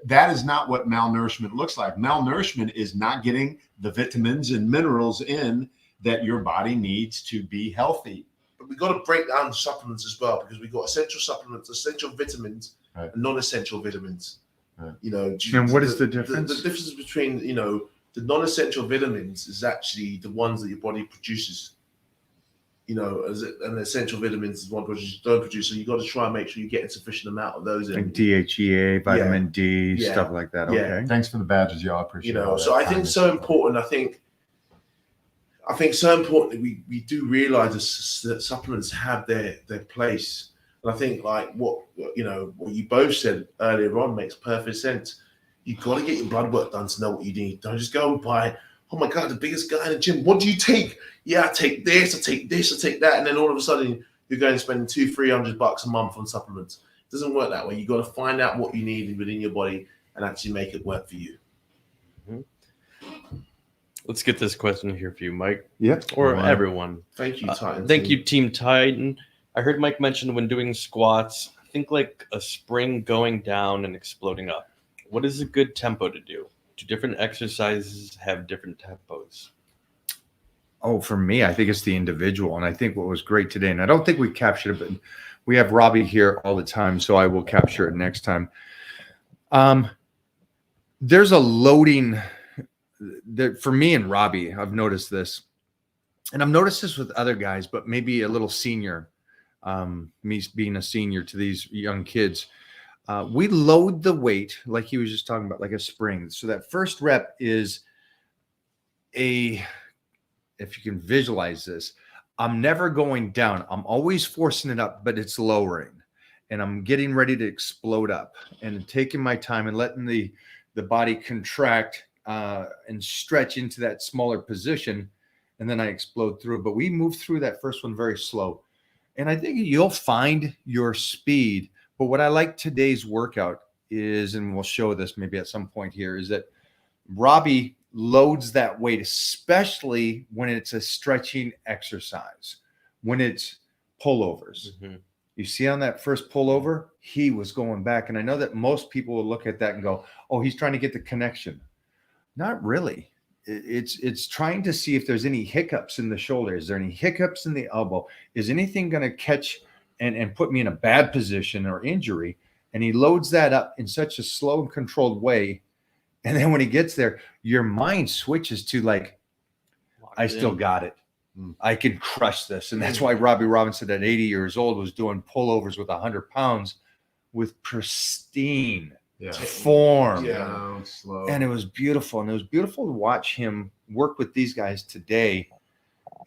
[SPEAKER 2] That is not what malnourishment looks like. Malnourishment is not getting the vitamins and minerals in that your body needs to be healthy.
[SPEAKER 3] But we've got to break down the supplements as well, because we've got essential supplements, essential vitamins,
[SPEAKER 2] Right.
[SPEAKER 3] and non-essential vitamins.
[SPEAKER 2] Right.
[SPEAKER 3] You know,
[SPEAKER 1] And what is the difference?
[SPEAKER 3] The difference between, you know, the non-essential vitamins is actually the ones that your body produces. You know, and the essential vitamins is one which you don't produce. So you got to try and make sure you get a sufficient amount of those in.
[SPEAKER 1] Like DHEA, vitamin D,
[SPEAKER 3] Yeah.
[SPEAKER 1] stuff like that.
[SPEAKER 3] Yeah.
[SPEAKER 1] Okay.
[SPEAKER 2] Thanks for the badges, y'all. I appreciate
[SPEAKER 3] You
[SPEAKER 2] all
[SPEAKER 3] know,
[SPEAKER 2] that
[SPEAKER 3] so I think
[SPEAKER 2] kindness.
[SPEAKER 3] it's so important. I think so important that we do realize that supplements have their place. And I think like what you both said earlier on makes perfect sense. You've got to get your blood work done to know what you need. Don't just go and buy, oh my God, the biggest guy in the gym. What do you take? Yeah, I take this, I take that. And then all of a sudden you're going to spend $200-300 a month on supplements. It doesn't work that way. You've got to find out what you need within your body and actually make it work for you.
[SPEAKER 4] Let's get this question here for you, Mike,
[SPEAKER 1] Yeah.
[SPEAKER 4] or
[SPEAKER 2] Wow.
[SPEAKER 4] everyone.
[SPEAKER 3] Thank you, Titan.
[SPEAKER 4] Thank you, Team Titan. I heard Mike mention when doing squats, think like a spring going down and exploding up. What is a good tempo to do? Do different exercises have different tempos?
[SPEAKER 1] Oh, for me, I think it's the individual. And I think what was great today, and I don't think we captured it, but we have Robbie here all the time, so I will capture it next time. There's a loading that for me and Robbie, I've noticed this, and I've noticed this with other guys, but maybe a little senior, me being a senior to these young kids. We load the weight, like he was just talking about, like a spring. So that first rep is if you can visualize this, I'm never going down. I'm always forcing it up, but it's lowering. And I'm getting ready to explode up and taking my time and letting the body contract and stretch into that smaller position. And then I explode through. But we move through that first one very slow. And I think you'll find your speed. But what I like today's workout is, and we'll show this maybe at some point here, is that Robbie loads that weight, especially when it's a stretching exercise, when it's pullovers.
[SPEAKER 4] Mm-hmm.
[SPEAKER 1] You see on that first pullover, he was going back. And I know that most people will look at that and go, oh, he's trying to get the connection. Not really. it's trying to see if there's any hiccups in the shoulder. Is there any hiccups in the elbow? Is anything going to catch and put me in a bad position or injury? And he loads that up in such a slow and controlled way. And then when he gets there, your mind switches to like, I still got it. I can crush this. And that's why Robbie Robinson at 80 years old was doing pullovers with 100 pounds with pristine form.
[SPEAKER 2] Slow.
[SPEAKER 1] And it was beautiful. And it was beautiful to watch him work with these guys today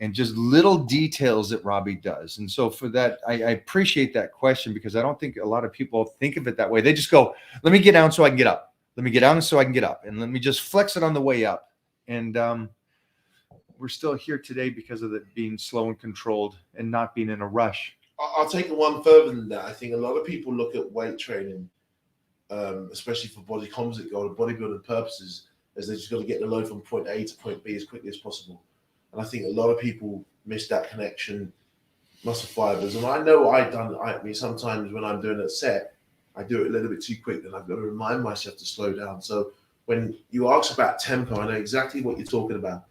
[SPEAKER 1] and just little details that Robbie does. And so for that, I appreciate that question, because I don't think a lot of people think of it that way. They just go, let me get down so I can get up. Let me get down so I can get up. And let me just flex it on the way up. And we're still here today because of it being slow and controlled and not being in a rush.
[SPEAKER 3] I'll take it one further than that. I think a lot of people look at weight training, especially for body composite goal and bodybuilding purposes, as they just got to get the load from point A to point B as quickly as possible. And I think a lot of people miss that connection, muscle fibers. And I know I mean, sometimes when I'm doing a set, I do it a little bit too quick, and I've got to remind myself to slow down. So when you ask about tempo, I know exactly what you're talking about.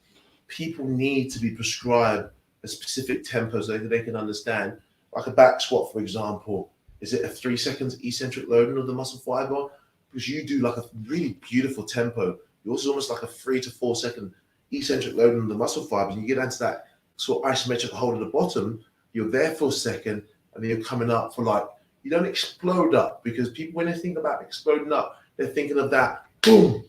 [SPEAKER 3] People need to be prescribed a specific tempo so that they can understand. Like a back squat, for example, is it a 3 seconds eccentric loading of the muscle fiber? Because you do like a really beautiful tempo. You also almost like a 3 to 4 second eccentric loading of the muscle fibers. And you get into that sort of isometric hold at the bottom, you're there for a second, and then you're coming up for like, you don't explode up, because people, when they think about exploding up, they're thinking of that, boom.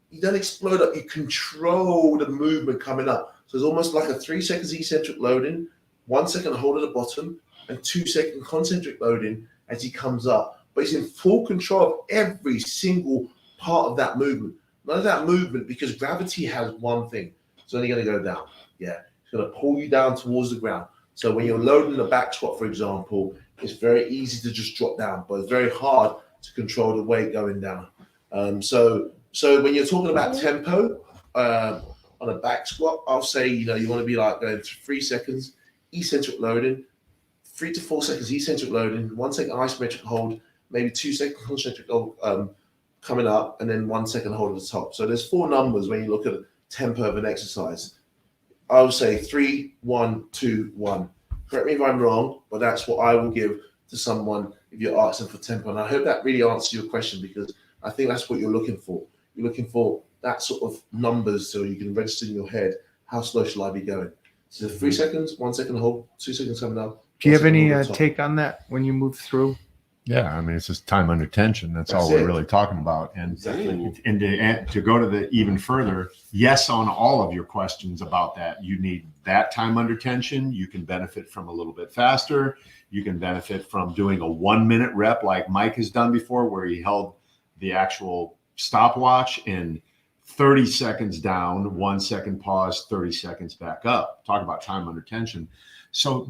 [SPEAKER 3] You don't explode up, you control the movement coming up. So it's almost like a 3 seconds eccentric loading, 1 second hold at the bottom, and 2 second concentric loading as he comes up. But he's in full control of every single part of that movement. None of that movement, because gravity has one thing. It's only going to go down. Yeah, it's going to pull you down towards the ground. So when you're loading the back squat, for example, it's very easy to just drop down, but it's very hard to control the weight going down. So when you're talking about tempo on a back squat, I'll say, you want to be like going 3 seconds eccentric loading, 3 to 4 seconds eccentric loading, 1 second isometric hold, maybe 2 second concentric hold coming up, and then 1 second hold at the top. So there's 4 numbers when you look at the tempo of an exercise. I would say 3, 1, 2, 1. Correct me if I'm wrong, but that's what I will give to someone if you're asking for tempo. And I hope that really answers your question, because I think that's what you're looking for. You're looking for that sort of numbers so you can register in your head, how slow shall I be going? So 3 seconds, 1 second hold, 2 seconds coming up.
[SPEAKER 1] Do you have any take on that when you move through?
[SPEAKER 2] Yeah, I mean, it's just time under tension. That's all
[SPEAKER 3] it.
[SPEAKER 2] We're really talking about. And
[SPEAKER 3] Exactly.
[SPEAKER 2] And to go to the even further, yes, on all of your questions about that, you need that time under tension. You can benefit from a little bit faster. You can benefit from doing a 1 minute rep like Mike has done before, where he held the actual stopwatch in 30 seconds down, 1 second pause, 30 seconds back up. Talk about time under tension. So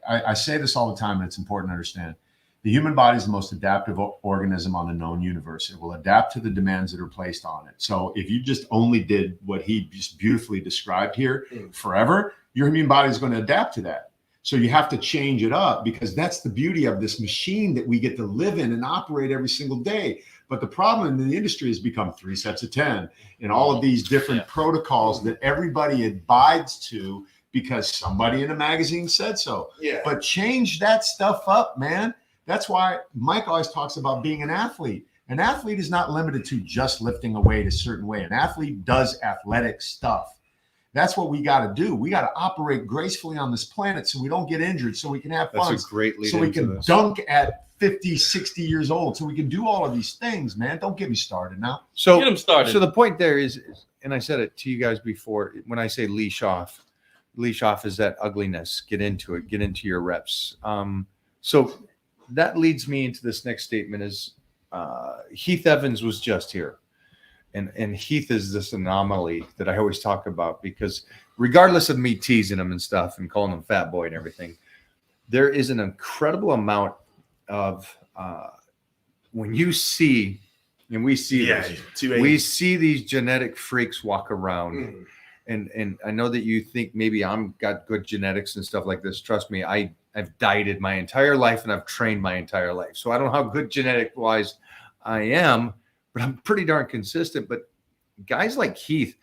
[SPEAKER 2] I say this all the time, and it's important to understand. The human body is the most adaptive organism on the known universe. It will adapt to the demands that are placed on it. So if you just only did what he just beautifully described here forever, your immune body is going to adapt to that. So you have to change it up, because that's the beauty of this machine that we get to live in and operate every single day. But the problem in the industry has become 3 sets of 10 and all of these different protocols that everybody abides to because somebody in a magazine said so.
[SPEAKER 3] Yeah.
[SPEAKER 2] But change that stuff up, man. That's why Mike always talks about being an athlete. An athlete is not limited to just lifting a weight a certain way. An athlete does athletic stuff. That's what we got to do. We got to operate gracefully on this planet so we don't get injured, so we can have fun.
[SPEAKER 1] That's a great lead
[SPEAKER 2] so we
[SPEAKER 1] into
[SPEAKER 2] can
[SPEAKER 1] this.
[SPEAKER 2] dunk at 50, 60 years old, so we can do all of these things, man. Don't get me started now.
[SPEAKER 1] So
[SPEAKER 4] Get him started.
[SPEAKER 1] So the point there is, and I said it to you guys before, when I say leash off is that ugliness. Get into it. Get into your reps. So that leads me into this next statement is Heath Evans was just here. And Heath is this anomaly that I always talk about, because regardless of me teasing him and stuff and calling him fat boy and everything, there is an incredible amount of when you see, and we see this, we see these genetic freaks walk around. And I know that you think maybe I'm got good genetics and stuff like this. Trust me, I've dieted my entire life and I've trained my entire life. So I don't know how good genetic wise I am, but I'm pretty darn consistent. But guys like Heath,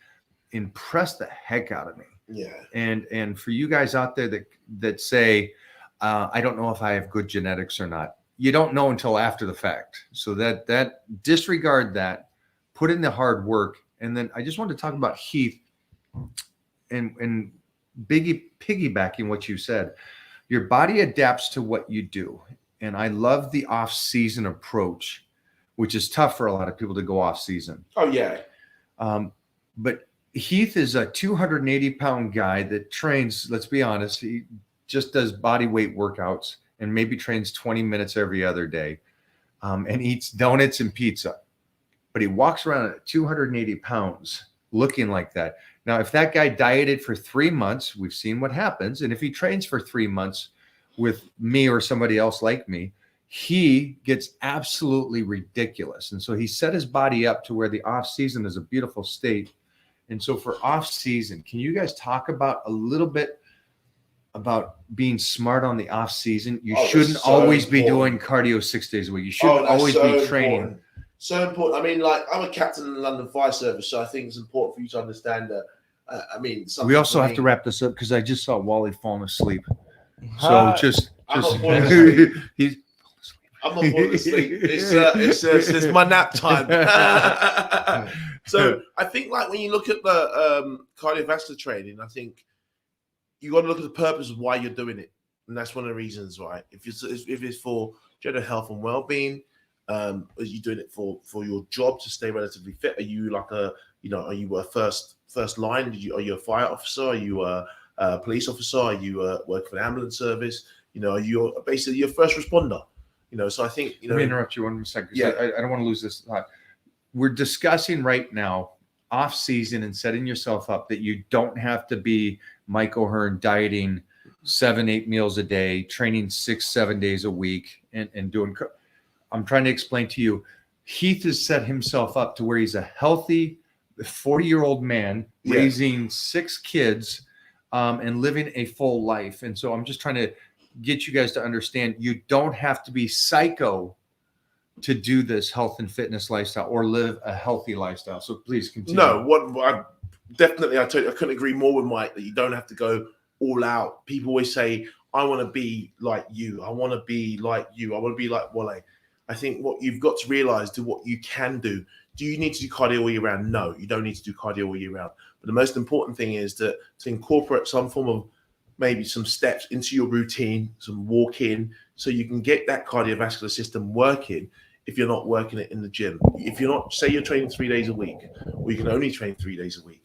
[SPEAKER 1] impressed the heck out of me.
[SPEAKER 3] Yeah.
[SPEAKER 1] And for you guys out there that say, I don't know if I have good genetics or not. You don't know until after the fact. So that disregard that, put in the hard work. And then I just wanted to talk about Heath and piggybacking what you said. Your body adapts to what you do. And I love the off-season approach, which is tough for a lot of people to go off-season.
[SPEAKER 3] Oh, yeah.
[SPEAKER 1] But Heath is a 280-pound guy that trains, let's be honest, he just does body weight workouts and maybe trains 20 minutes every other day, and eats donuts and pizza. But he walks around at 280 pounds looking like that. Now, if that guy dieted for 3 months, we've seen what happens. And if he trains for 3 months with me or somebody else like me, he gets absolutely ridiculous. And so he set his body up to where the off season is a beautiful state. And so for off season, can you guys talk about a little bit about being smart on the off season? You shouldn't always be doing cardio 6 days a week. You shouldn't always be training.
[SPEAKER 3] So important. I mean, like, I'm a captain in the London Fire Service, so I think it's important for you to understand that. I mean,
[SPEAKER 1] we also have to wrap this up because I just saw Wally falling asleep. So
[SPEAKER 3] I'm not falling asleep. I'm not falling asleep. It's my nap time. So I think, like, when you look at the cardiovascular training, I think you got to look at the purpose of why you're doing it, and that's one of the reasons, right? If it's for general health and well-being, are you doing it for your job to stay relatively fit? Are you like are you a first line? Are you a fire officer? Are you a police officer? Are you work for an ambulance service? Are you basically your first responder? So I think
[SPEAKER 1] Let me interrupt you 1 second.
[SPEAKER 3] Yeah.
[SPEAKER 1] I don't want to lose this thought. We're discussing right now off season and setting yourself up that you don't have to be Mike O'Hearn dieting 7-8 meals a day, training 6-7 days a week, and doing. I'm trying to explain to you, Heath has set himself up to where he's a healthy 40-year-old man raising 6 kids and living a full life. And so I'm just trying to get you guys to understand you don't have to be psycho to do this health and fitness lifestyle or live a healthy lifestyle. So please continue.
[SPEAKER 3] No, I couldn't agree more with Mike that you don't have to go all out. People always say, I want to be like you. I want to be like you. I want to be like Wale. I think what you've got to realize to what you can do. Do you need to do cardio all year round? No, you don't need to do cardio all year round. But the most important thing is to incorporate some form of maybe some steps into your routine, some walking, so you can get that cardiovascular system working if you're not working it in the gym. If you're not, say you're training 3 days a week, or you can only train 3 days a week,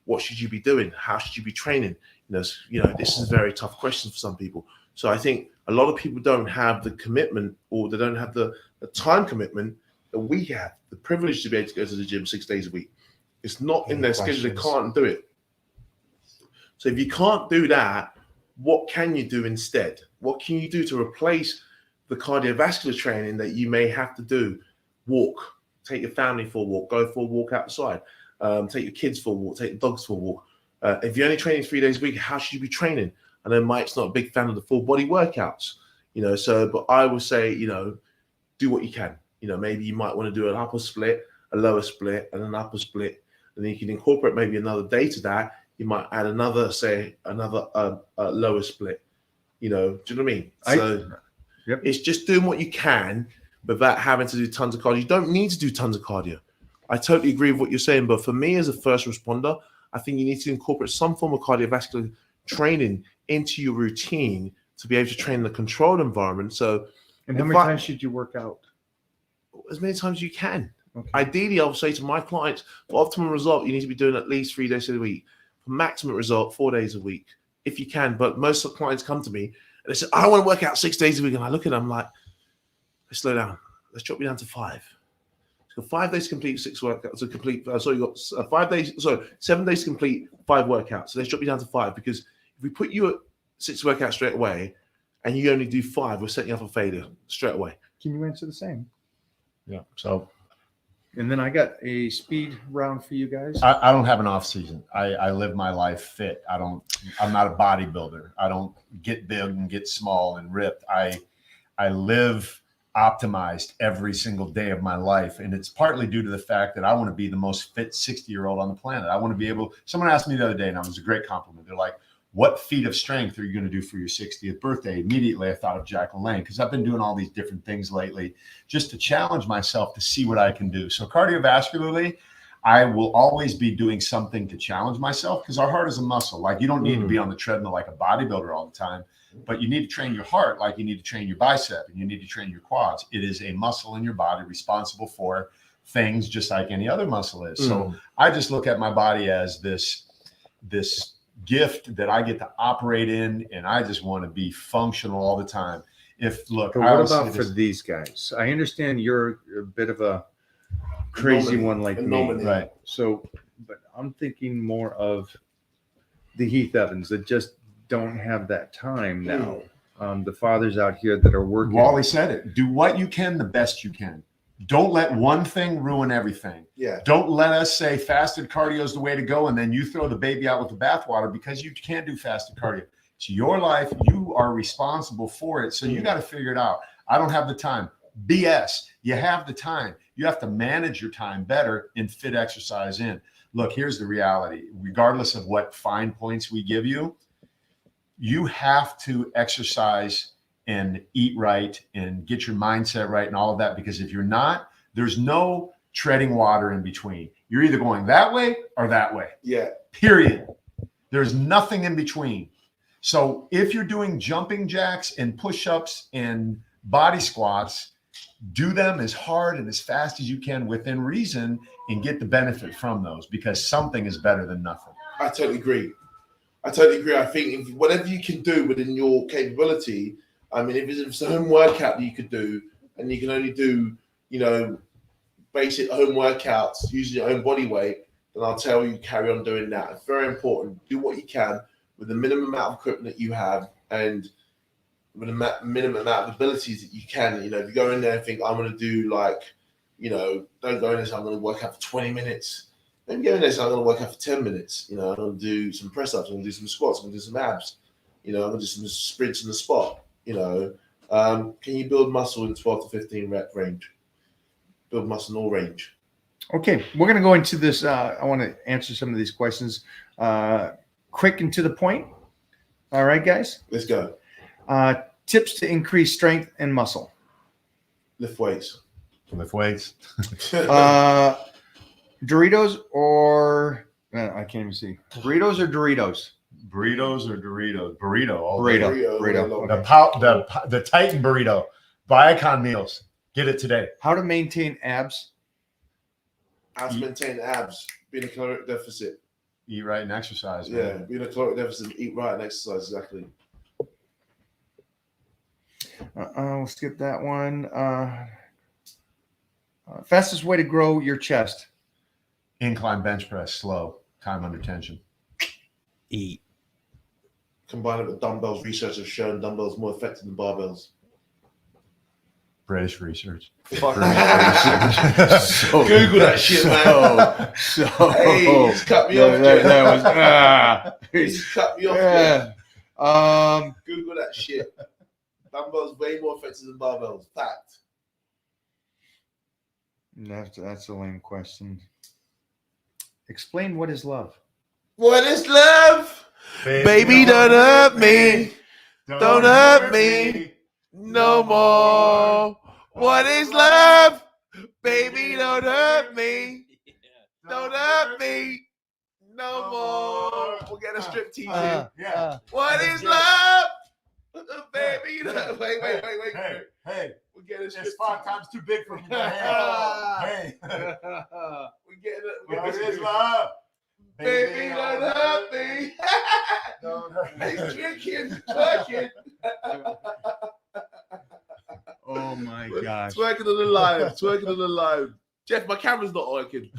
[SPEAKER 3] what should you be doing? How should you be training? This is a very tough question for some people. So I think a lot of people don't have the commitment, or they don't have the time commitment that we have, the privilege to be able to go to the gym 6 days a week. It's not in their schedule. They can't do it. So if you can't do that, what can you do instead? What can you do to replace the cardiovascular training that you may have to do? Walk, take your family for a walk, go for a walk outside, take your kids for a walk, take the dogs for a walk. If you're only training 3 days a week, how should you be training? I know Mike's not a big fan of the full body workouts, but I would say, do what you can. Maybe you might want to do an upper split, a lower split, and an upper split. And then you can incorporate maybe another day to that. You might add another lower split. Do you know what I mean? It's just doing what you can without having to do tons of cardio. You don't need to do tons of cardio. I totally agree with what you're saying. But for me as a first responder, I think you need to incorporate some form of cardiovascular training into your routine to be able to train in a controlled environment. So,
[SPEAKER 1] and how many times should you work out?
[SPEAKER 3] As many times as you can.
[SPEAKER 1] Okay.
[SPEAKER 3] Ideally, I'll say to my clients, for optimum result, you need to be doing at least 3 days a week. For maximum result, 4 days a week, if you can. But most of the clients come to me and they say, I want to work out 6 days a week. And I look at them like, let's slow down. Let's drop you down to 5. So 5 days to complete 6 workouts. So complete. You got 5 days. So 7 days to complete 5 workouts. So let's drop you down to 5, because if we put you at 6 workouts straight away, and you only do 5, we're setting you up for failure straight away.
[SPEAKER 1] Can you answer the same?
[SPEAKER 2] Yeah. So,
[SPEAKER 1] and then I got a speed round for you guys.
[SPEAKER 2] I don't have an off season. I live my life fit. I'm not a bodybuilder. I don't get big and get small and ripped. I live optimized every single day of my life. And it's partly due to the fact that I want to be the most fit 60-year-old on the planet. I want to be able, someone asked me the other day, and it was a great compliment. They're like, what feat of strength are you going to do for your 60th birthday? Immediately, I thought of Jack LaLanne, because I've been doing all these different things lately just to challenge myself to see what I can do. So cardiovascularly, I will always be doing something to challenge myself, because our heart is a muscle. Like, you don't need to be on the treadmill like a bodybuilder all the time, but you need to train your heart like you need to train your bicep, and you need to train your quads. It is a muscle in your body responsible for things just like any other muscle is. So I just look at my body as this gift that I get to operate in, and I just want to be functional all the time.
[SPEAKER 1] What about for these guys? I understand you're a bit of a crazy one like me,
[SPEAKER 2] right?
[SPEAKER 1] So, but I'm thinking more of the Heath Evans that just don't have that time now. The fathers out here that are working.
[SPEAKER 2] Wally said it. Do what you can the best you can. Don't let one thing ruin everything.
[SPEAKER 3] Yeah.
[SPEAKER 2] Don't let us say fasted cardio is the way to go, and then you throw the baby out with the bathwater because you can't do fasted cardio. It's your life. You are responsible for it. So you got to figure it out. I don't have the time. BS. You have the time. You have to manage your time better and fit exercise in. Look, here's the reality. Regardless of what fine points we give you, you have to exercise and eat right and get your mindset right and all of that, because if you're not, there's no treading water in between. You're either going that way or that way.
[SPEAKER 3] Yeah.
[SPEAKER 2] Period. There's nothing in between. So if you're doing jumping jacks and push-ups and body squats, do them as hard and as fast as you can within reason and get the benefit from those, because something is better than nothing.
[SPEAKER 3] I totally agree. I think whatever you can do within your capability, I mean, if it's a home workout that you could do, and you can only do, basic home workouts using your own body weight, then I'll tell you, carry on doing that. It's very important. Do what you can with the minimum amount of equipment that you have and with the minimum amount of abilities that you can. If you go in there and think, I'm going to do don't go in there and say, I'm going to work out for 20 minutes. Maybe go in there and say, I'm going to work out for 10 minutes. I'm going to do some press-ups, I'm going to do some squats, I'm going to do some abs. I'm going to do some sprints in the spot. Can you build muscle in 12 to 15 rep range? Build muscle in all range.
[SPEAKER 1] Okay, we're going to go into this. I want to answer some of these questions quick and to the point. All right, guys?
[SPEAKER 3] Let's go.
[SPEAKER 1] Tips to increase strength and muscle.
[SPEAKER 3] Lift weights.
[SPEAKER 2] Lift weights.
[SPEAKER 1] Doritos or I can't even see. Burritos or Doritos?
[SPEAKER 2] Burritos or Doritos? Burrito.
[SPEAKER 1] Burrito.
[SPEAKER 2] The Titan burrito. Viacom meals. Get it today.
[SPEAKER 1] How to maintain abs?
[SPEAKER 3] How to maintain abs. Be in a caloric deficit.
[SPEAKER 2] Eat right and exercise.
[SPEAKER 3] Yeah,
[SPEAKER 2] Man.
[SPEAKER 3] be in a caloric deficit. Eat right and exercise. Exactly.
[SPEAKER 1] We'll skip that one. Fastest way to grow your chest?
[SPEAKER 2] Incline bench press. Slow. Time under tension.
[SPEAKER 4] Eat.
[SPEAKER 3] Combine it with dumbbells. Research has shown dumbbells more effective than barbells.
[SPEAKER 2] British research.
[SPEAKER 3] Google that shit, man. Hey, he's cut me off.
[SPEAKER 1] That was
[SPEAKER 3] He's cut me off.
[SPEAKER 1] yeah.
[SPEAKER 3] Google that shit. Dumbbells way more effective than barbells. Fact.
[SPEAKER 1] That's a lame question. Explain what is love.
[SPEAKER 3] What is love? Baby, don't hurt me. Don't hurt me no more. What is love? Baby, don't hurt me. Don't hurt me no more. We'll get a strip tease in.
[SPEAKER 2] Yeah.
[SPEAKER 3] What is love? Baby, wait.
[SPEAKER 2] Hey.
[SPEAKER 3] We'll get a strip
[SPEAKER 2] It's 5 times too big for me. Hey.
[SPEAKER 3] We get it.
[SPEAKER 2] What is love?
[SPEAKER 3] Baby, don't hurt me.
[SPEAKER 2] Don't hurt me.
[SPEAKER 3] He's drinking, twerking.
[SPEAKER 1] Oh my gosh.
[SPEAKER 3] Twerking on the live. Jeff, my camera's not working.